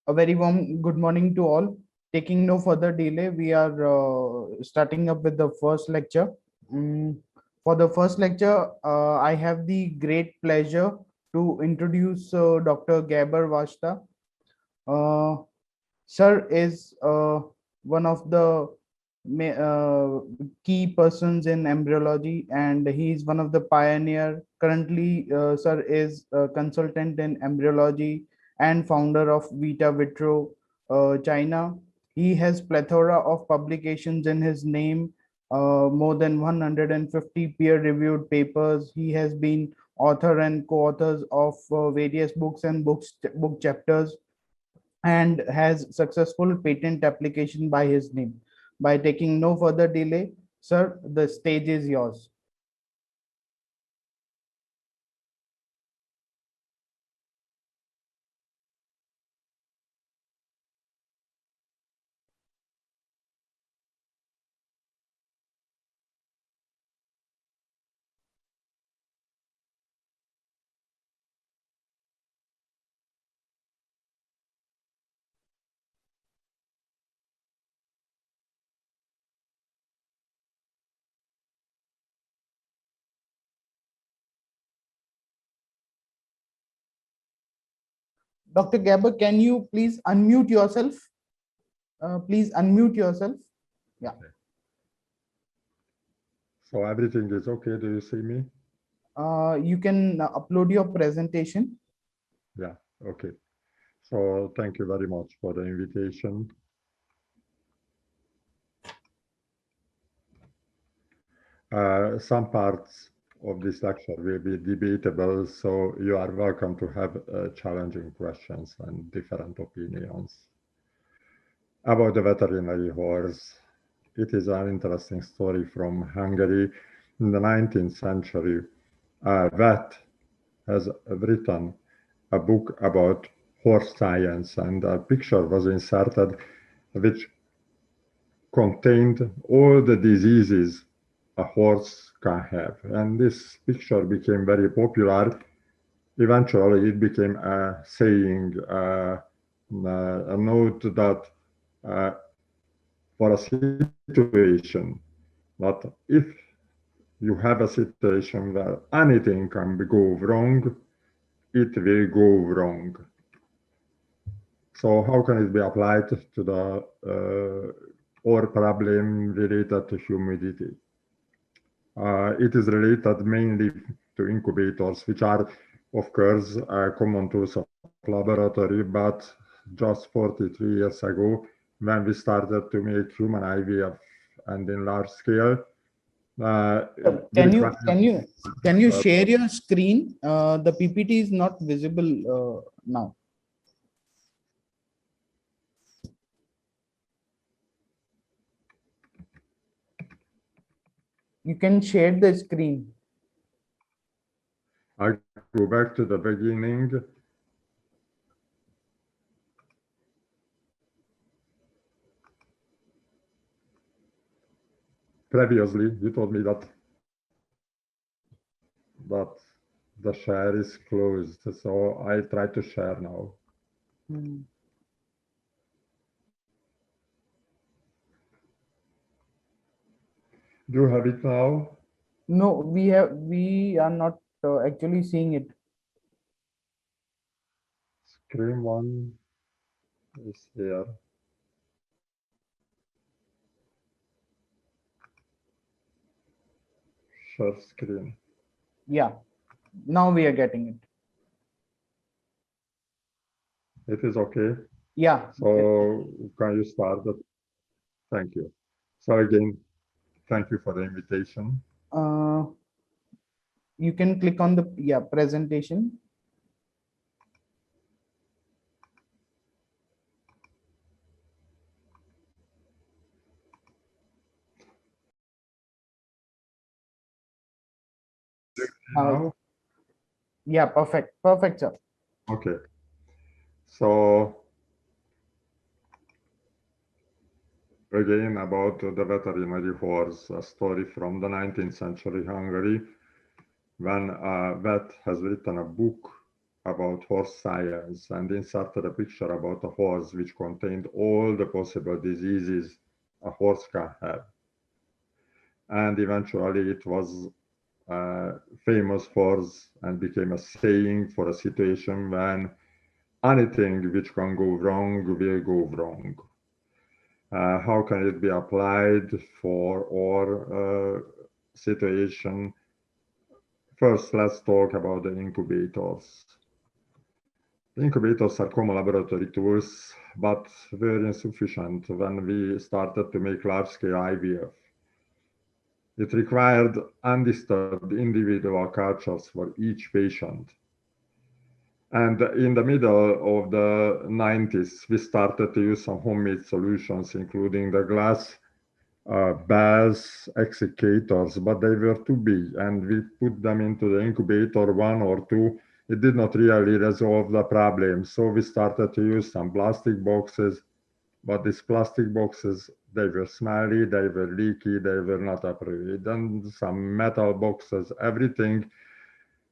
A very warm good morning to all. Taking no further delay, we are starting up with the first lecture. Mm, for the first lecture, I have the great pleasure to introduce Dr. Gabor Vajta. Uh, Sir is one of the key persons in embryology, and he is one of the pioneer. Currently, Sir is a consultant in embryology and founder of Vita Vitro, China. He has plethora of publications in his name, more than 150 peer-reviewed papers. He has been author and co-authors of various books and book chapters, and has successful patent application by his name. By taking no further delay, sir, the stage is yours. Dr. Gabor, can you please unmute yourself? Please unmute yourself. Yeah. So everything is okay. Do you see me? You can upload your presentation. Yeah, okay. So thank you very much for the invitation. Some parts of this lecture will be debatable, so you are welcome to have challenging questions and different opinions. About the veterinary horse, it is an interesting story from Hungary. In the 19th century, a vet has written a book about horse science, and a picture was inserted which contained all the diseases a horse can have. And this picture became very popular. Eventually, it became a saying, a note that uh, for a situation, that if you have a situation where anything can go wrong, it will go wrong. So how can it be applied to the or problem related to humidity? It is related mainly to incubators, which are, of course, common tools of laboratory, but just 43 years ago, when we started to make human IVF and in large scale, we Can you required can you can you uh, share your screen? The PPT is not visible now. You can share the screen. I go back to the beginning. Previously, you told me that the share is closed, so I try to share now. Hmm. Do you have it now? No, we are not actually seeing it. Screen one is here. Share screen. Yeah, now we are getting it. It is okay. Yeah. So can you start it? Thank you. So again, thank you for the invitation. Uh, you can click on the presentation. Uh, Now, yeah, perfect, sir. okay. So again, about the veterinary horse, a story from the 19th century Hungary, when a vet has written a book about horse science and inserted a picture about a horse which contained all the possible diseases a horse can have. And eventually it was famous horse and became a saying for a situation when anything which can go wrong will go wrong. How can it be applied for our situation? First, let's talk about the incubators. Incubators are common laboratory tools, but were insufficient when we started to make large-scale IVF. It required undisturbed individual cultures for each patient. And in the middle of the 90s, we started to use some homemade solutions, including the glass bells extricators, but they were too big, and we put them into the incubator one or two. It did not really resolve the problem, so we started to use some plastic boxes, but these plastic boxes, they were smelly, they were leaky, they were not appropriate, and some metal boxes, everything,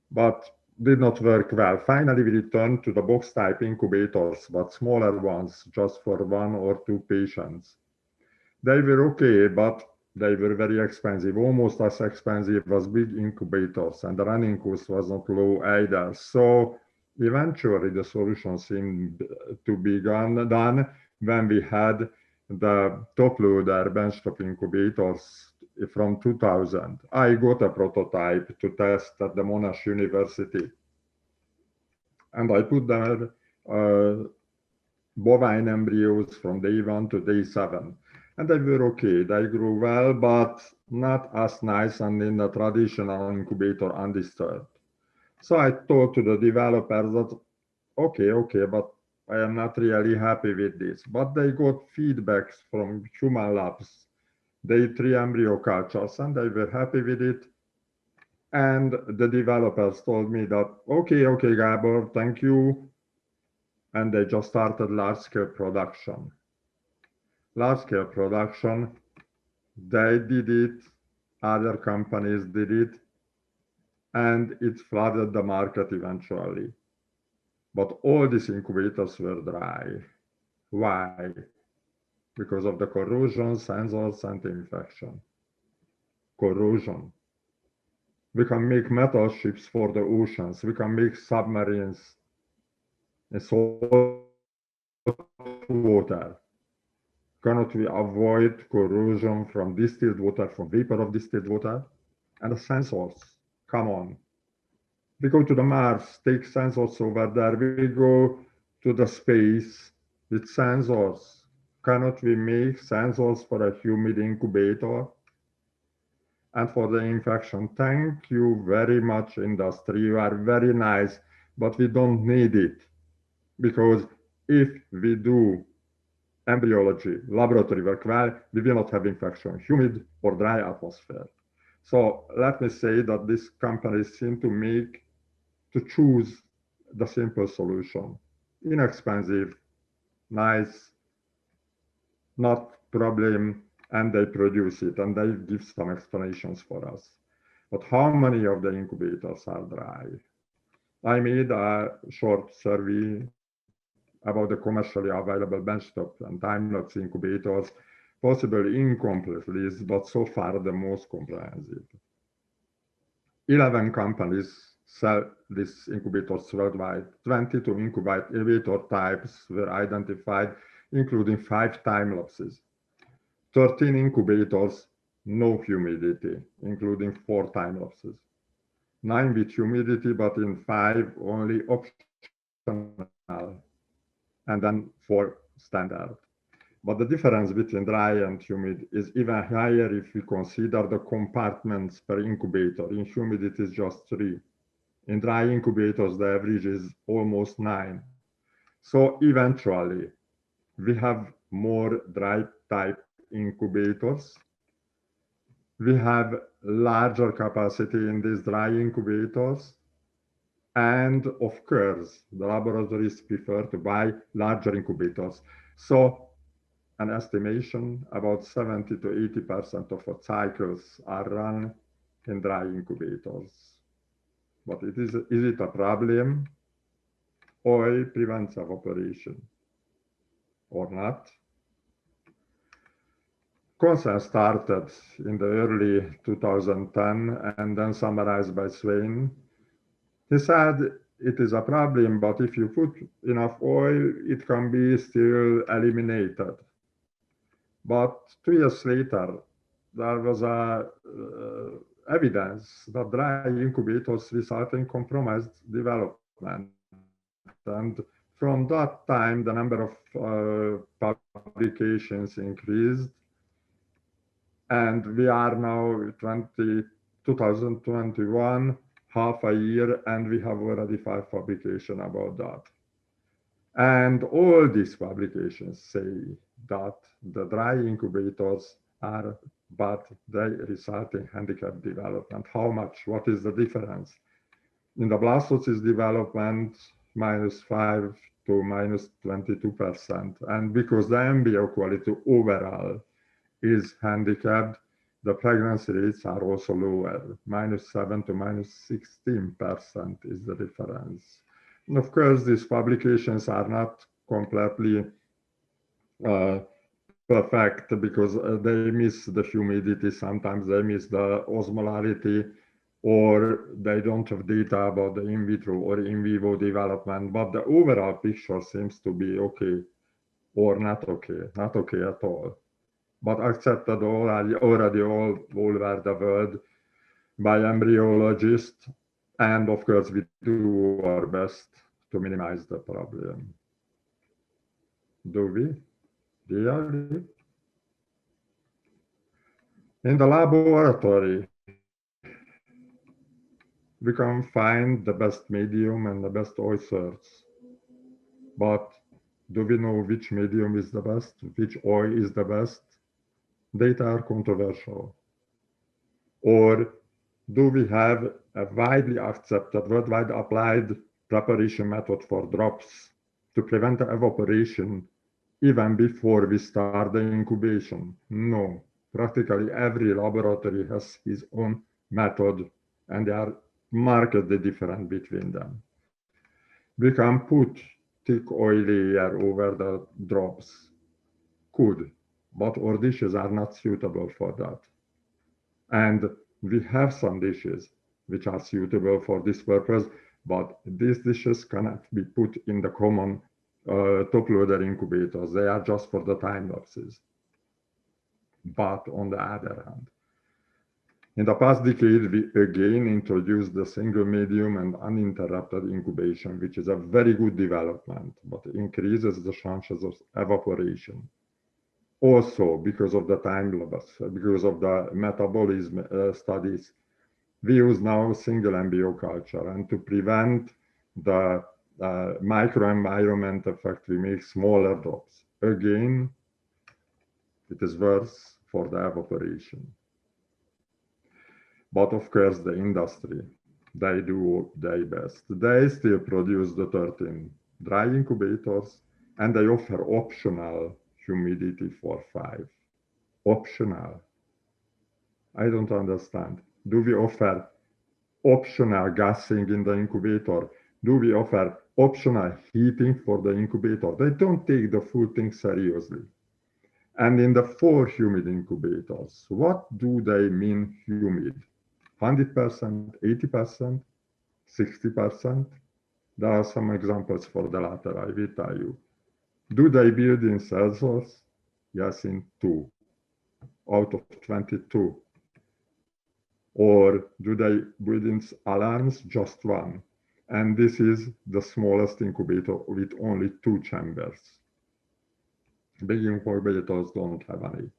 but did not work well. Finally, we returned to the box type incubators, but smaller ones, just for one or two patients. They were okay, but they were very expensive, almost as expensive as big incubators, and the running cost was not low either. So eventually the solution seemed to be done when we had the top loader benchtop incubators from 2000. I got a prototype to test at the Monash University, and I put there bovine embryos from day 1 to day 7. And they were okay, they grew well, but not as nice and in the traditional incubator undisturbed. So I told to the developers that, okay, but I am not really happy with this. But they got feedbacks from human labs, day 3 embryo cultures, and they were happy with it. And the developers told me that, okay, Gabor, thank you. And they just started large-scale production. Large-scale production, they did it, other companies did it, and it flooded the market eventually. But all these incubators were dry. Why? Because of the corrosion, sensors, and infection. Corrosion. We can make metal ships for the oceans. We can make submarines in salt water. Cannot we avoid corrosion from distilled water, from vapor of distilled water? And the sensors, come on. We go to the Mars, take sensors over there. We go to the space with sensors. Cannot we make sensors for a humid incubator? And for the infection, thank you very much, industry. You are very nice, but we don't need it. Because if we do embryology, laboratory work well, we will not have infection, humid or dry atmosphere. So let me say that these companies seem to choose the simple solution. Inexpensive, nice, not problem, and they produce it, and they give some explanations for us. But how many of the incubators are dry? I made a short survey about the commercially available benchtop and time-lapse incubators, possibly incomplete list, but so far the most comprehensive. 11 companies sell these incubators worldwide. 22 incubator types were identified, including 5 time lapses. 13 incubators, no humidity, including 4 time lapses. 9 with humidity, but in 5 only optional, and then 4 standard. But the difference between dry and humid is even higher if we consider the compartments per incubator. In humid, it is just 3. In dry incubators, the average is almost 9. So eventually, we have more dry type incubators. We have larger capacity in these dry incubators. And of course, the laboratories prefer to buy larger incubators. So an estimation about 70 to 80% of our cycles are run in dry incubators. But is it a problem? oil prevents evaporation or not. Consensus started in the early 2010 and then summarized by Swain. He said it is a problem, but if you put enough oil, it can be still eliminated. But 2 years later, there was evidence that dry incubators result in compromised development. And from that time, the number of publications increased. And we are now 2021, half a year, and we have already 5 publications about that. And all these publications say that the dry incubators are bad, they result in handicap development. How much? What is the difference? In the blastocyst development, -5 to -22%. And because the embryo quality overall is handicapped, the pregnancy rates are also lower. -7 to -16% is the difference. And of course, these publications are not completely perfect because they miss the humidity, sometimes they miss the osmolarity, or they don't have data about the in vitro or in vivo development, but the overall picture seems to be okay or not okay at all. But accepted already all over the world by embryologists, and of course we do our best to minimize the problem. Do we? Really? In the laboratory, we can find the best medium and the best oil source. But do we know which medium is the best, which oil is the best? Data are controversial. Or do we have a widely accepted, worldwide applied preparation method for drops to prevent the evaporation even before we start the incubation? No. Practically every laboratory has its own method, and they are markedly different between them. We can put thick oil layer over the drops. Could, but our dishes are not suitable for that. And we have some dishes which are suitable for this purpose, but these dishes cannot be put in the common top loader incubators. They are just for the time lapses. But on the other hand, in the past decade, we again introduced the single medium and uninterrupted incubation, which is a very good development, but increases the chances of evaporation. Also, because of the time lapse, because of the metabolism studies, we use now single embryo culture, and to prevent the microenvironment effect, we make smaller drops. Again, it is worse for the evaporation. But of course, the industry, they do their best. They still produce the 13 dry incubators, and they offer optional humidity for 5. Optional. I don't understand. Do we offer optional gassing in the incubator? Do we offer optional heating for the incubator? They don't take the full thing seriously. And in the 4 humid incubators, what do they mean humid? 100%, 80%, 60%? There are some examples for the latter, I will tell you. Do they build in Celsius? Yes, in 2 out of 22. Or do they build in alarms? Just 1. And this is the smallest incubator with only 2 chambers. Big incubators don't have any.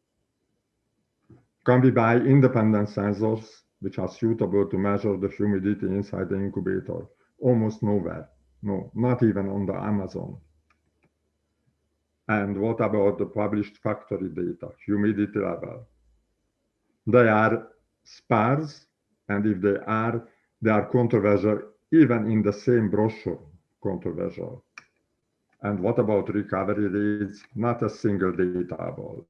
Can we buy independent sensors which are suitable to measure the humidity inside the incubator? Almost nowhere. No, not even on the Amazon. And what about the published factory data, humidity level? They are sparse, and if they are controversial, even in the same brochure, controversial. And what about recovery rates? Not a single data about.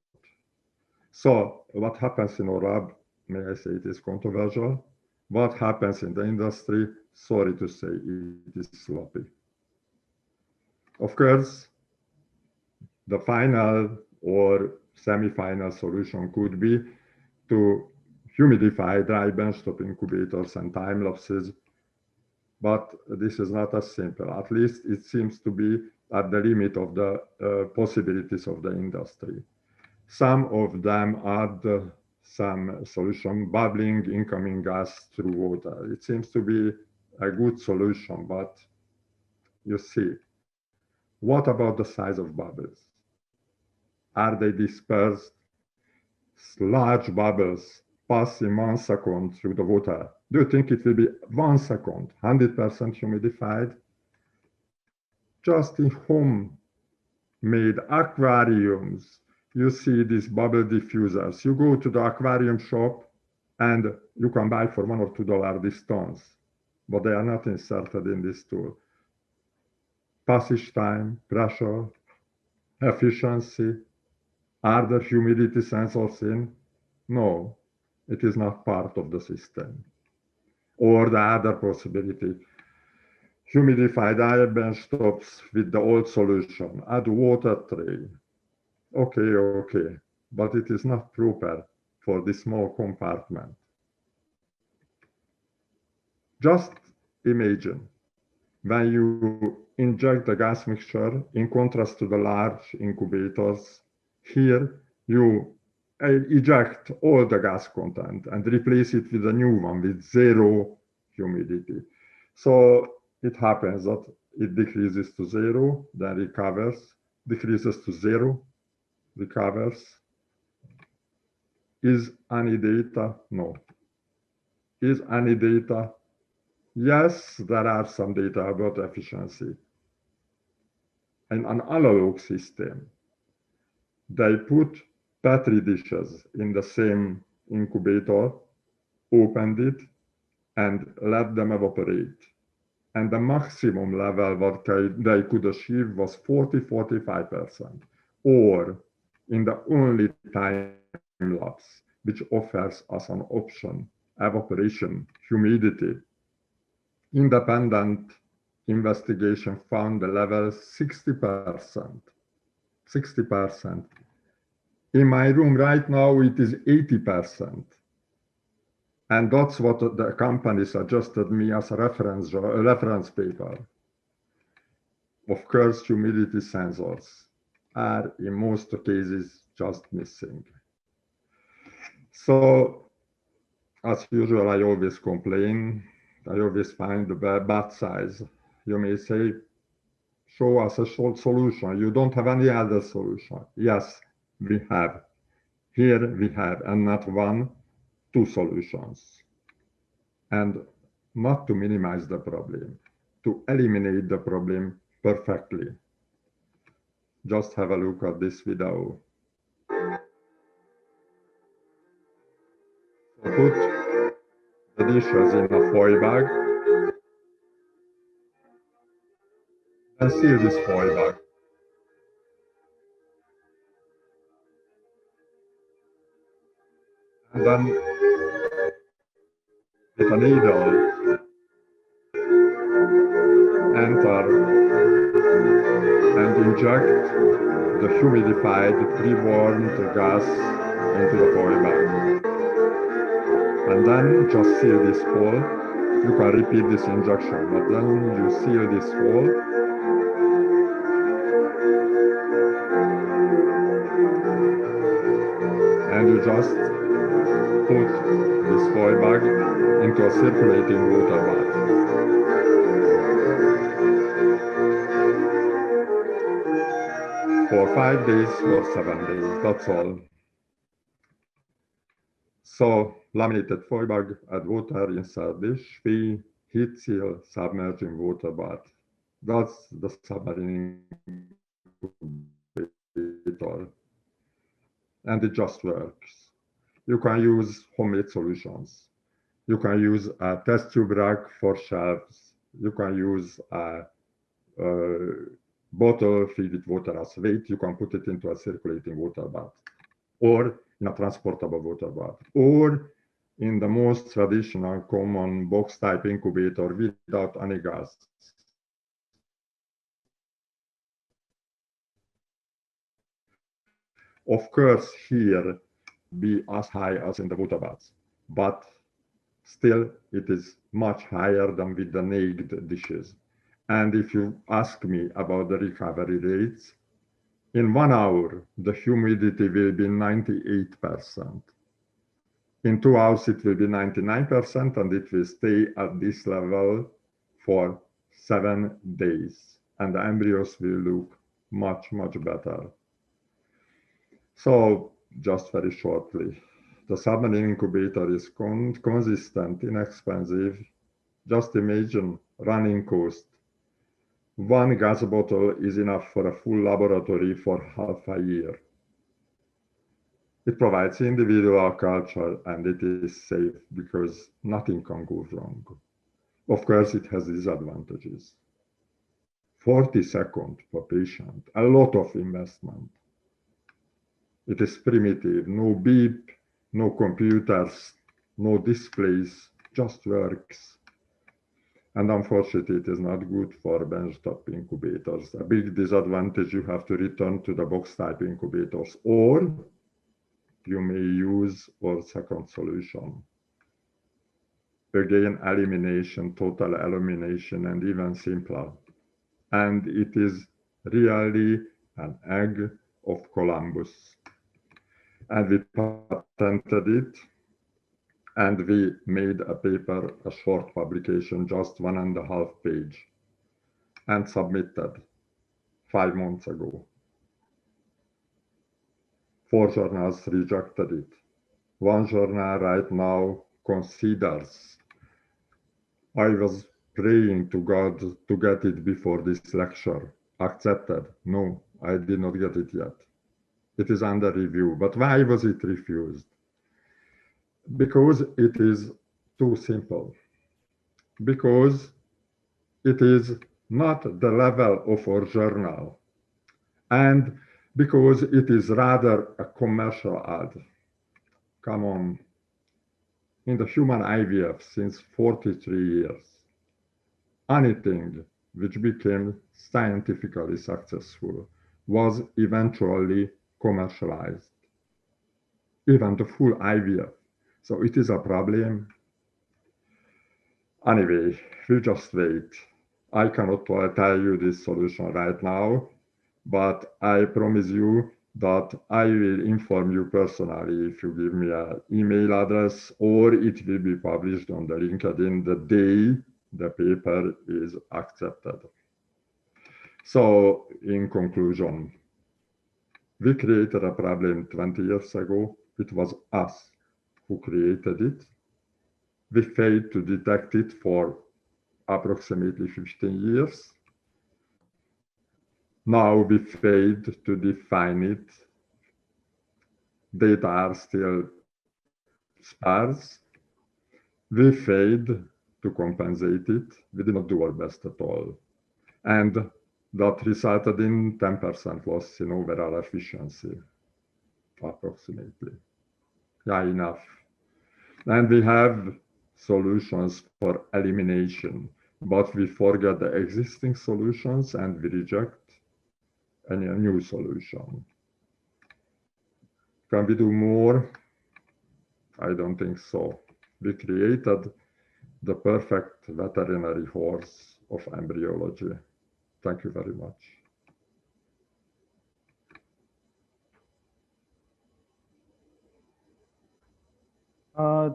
So what happens in our lab? May I say it is controversial? What happens in the industry? Sorry to say, it is sloppy. Of course, the final or semi-final solution could be to humidify dry benchtop incubators and time lapses, but this is not as simple. At least it seems to be at the limit of the possibilities of the industry. Some of them add some solution, bubbling incoming gas through water. It seems to be a good solution, but you see, what about the size of bubbles? Are they dispersed? Large bubbles pass in 1 second through the water. Do you think it will be 1 second, 100% humidified? Just in home-made aquariums, you see these bubble diffusers. You go to the aquarium shop and you can buy for $1 or $2 these tons, but they are not inserted in this tool. Passage time, pressure, efficiency, are there humidity sensors in? No, it is not part of the system. Or the other possibility, humidified air bench tops with the old solution, add water tray. Okay, but it is not proper for this small compartment. Just imagine when you inject the gas mixture in contrast to the large incubators. Here you eject all the gas content and replace it with a new one with zero humidity. So it happens that it decreases to zero, then recovers, decreases to zero, recovers. Is any data? No. Is any data? Yes, there are some data about efficiency. In an analog system, they put Petri dishes in the same incubator, opened it, and let them evaporate. And the maximum level what they could achieve was 40–45%, or in the only time lapse which offers us an option, evaporation, humidity. Independent investigation found the level 60%. 60%. In my room right now, it is 80%. And that's what the company suggested me as a reference paper. Of course, humidity sensors are in most cases just missing. So, as usual, I always complain. I always find the bad size. You may say, show us a short solution. You don't have any other solution. Yes, we have. Here we have, and not one, two solutions. And not to minimize the problem, to eliminate the problem perfectly. Just have a look at this video. So put the dishes in a foil bag and seal this foil bag. And then with a needle, enter and inject the humidified, pre-warmed gas into the foil bag. And then just seal this hole. You can repeat this injection, but then you seal this hole. And you just put this foil bag into a circulating water bath. For 5 days or 7 days, that's all. So, laminated foil bag, add water inside dish, we heat seal, submerge in water bath. That's the submarine incubator. And it just works. You can use homemade solutions. You can use a test tube rack for shelves. You can use a bottle filled with water as weight. You can put it into a circulating water bath, or in a transportable water bath, or in the most traditional common box type incubator without any gas. Of course, here be as high as in the water baths, but still it is much higher than with the naked dishes. And if you ask me about the recovery rates, in 1 hour, the humidity will be 98%. In 2 hours, it will be 99%, and it will stay at this level for 7 days. And the embryos will look much, much better. So, just very shortly, the submarine incubator is consistent, inexpensive. Just imagine running cost. One gas bottle is enough for a full laboratory for half a year. It provides individual culture and it is safe because nothing can go wrong. Of course, it has disadvantages. 40 seconds per patient, a lot of investment. It is primitive, no beep, no computers, no displays, just works. And unfortunately, it is not good for benchtop incubators. A big disadvantage, you have to return to the box type incubators, or you may use our second solution. Again, elimination, total elimination, and even simpler. And it is really an egg of Columbus. And we patented it, and we made a paper, a short publication, just 1.5 pages, and submitted 5 months ago. 4 journals rejected it. One journal right now considers. I was praying to God to get it before this lecture. Accepted. No, I did not get it yet. It is under review. But why was it refused? Because it is too simple. Because it is not the level of our journal. And because it is rather a commercial ad. Come on. In the human IVF since 43 years, anything which became scientifically successful was eventually commercialized, even the full IVF. So it is a problem. Anyway, we just wait. I cannot tell you this solution right now, but I promise you that I will inform you personally if you give me an email address, or it will be published on the LinkedIn the day the paper is accepted. So, in conclusion, we created a problem 20 years ago. It was us who created it. We failed to detect it for approximately 15 years. Now we failed to define it. Data are still sparse. We failed to compensate it. We did not do our best at all. And that resulted in 10% loss in overall efficiency, approximately. Yeah, enough. And we have solutions for elimination, but we forget the existing solutions and we reject any new solution. Can we do more? I don't think so. We created the perfect veterinary horse of embryology. Thank you very much.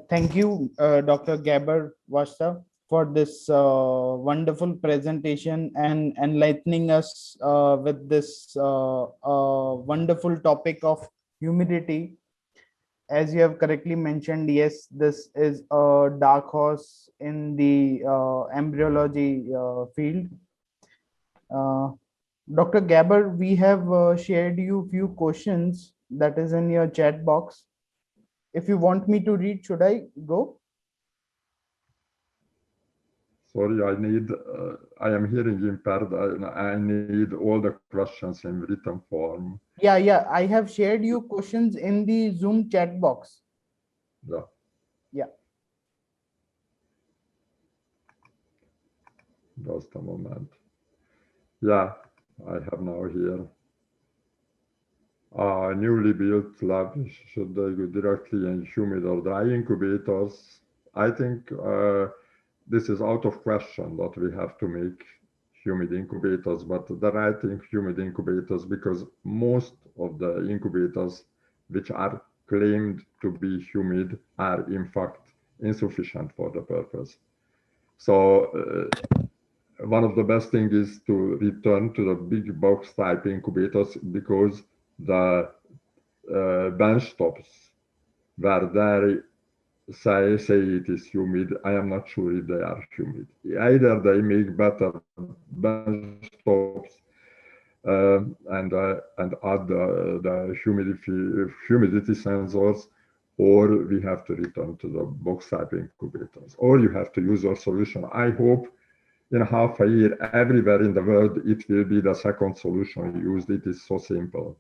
Thank you, Dr. Gabor Vajta, for this wonderful presentation and enlightening us with this wonderful topic of humidity. As you have correctly mentioned, yes, this is a dark horse in the embryology field. Dr. Gabor, we have shared you few questions that is in your chat box. If you want me to read, should I go? Sorry, I am hearing impaired. I need all the questions in written form. Yeah, I have shared you questions in the Zoom chat box. Yeah. Yeah. Just a moment. Yeah, I have now here. Newly built lab, should they go directly in humid or dry incubators? I think this is out of question that we have to make humid incubators, but the right humid incubators, because most of the incubators which are claimed to be humid are in fact insufficient for the purpose. So one of the best things is to return to the big box type incubators, because the bench tops where they say it is humid, I am not sure if they are humid. Either they make better bench tops and add the humidity sensors, or we have to return to the box type incubators, or you have to use your solution. I hope in half a year everywhere in the world it will be the second solution used. It is so simple.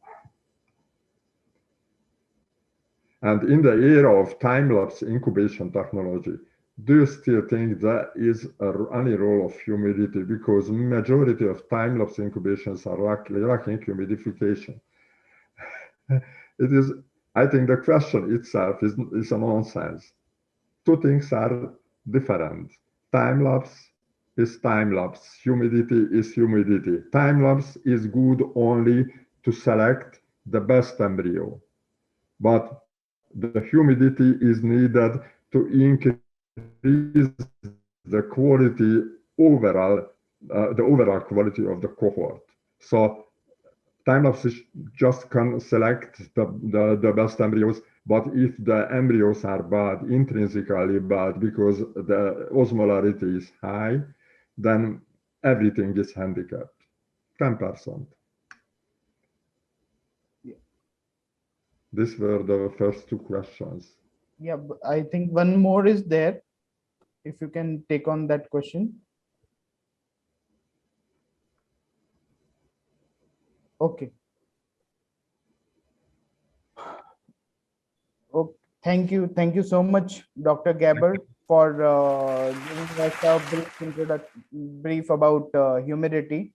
And in the era of time-lapse incubation technology, do you still think there is any role of humidity? Because majority of time-lapse incubations are lacking humidification. It is, I think the question itself is a nonsense. Two things are different. Time-lapse is time-lapse. Humidity is humidity. Time-lapse is good only to select the best embryo. But the humidity is needed to increase the quality the overall quality of the cohort. So time-lapse just can select the best embryos, but if the embryos are bad, intrinsically bad, because the osmolarity is high, then everything is handicapped, 10%. Yeah. These were the first two questions. Yeah, I think one more is there. If you can take on that question. Okay. Okay. Thank you so much, Dr. Gabor, for giving us a brief introduction, brief about humidity.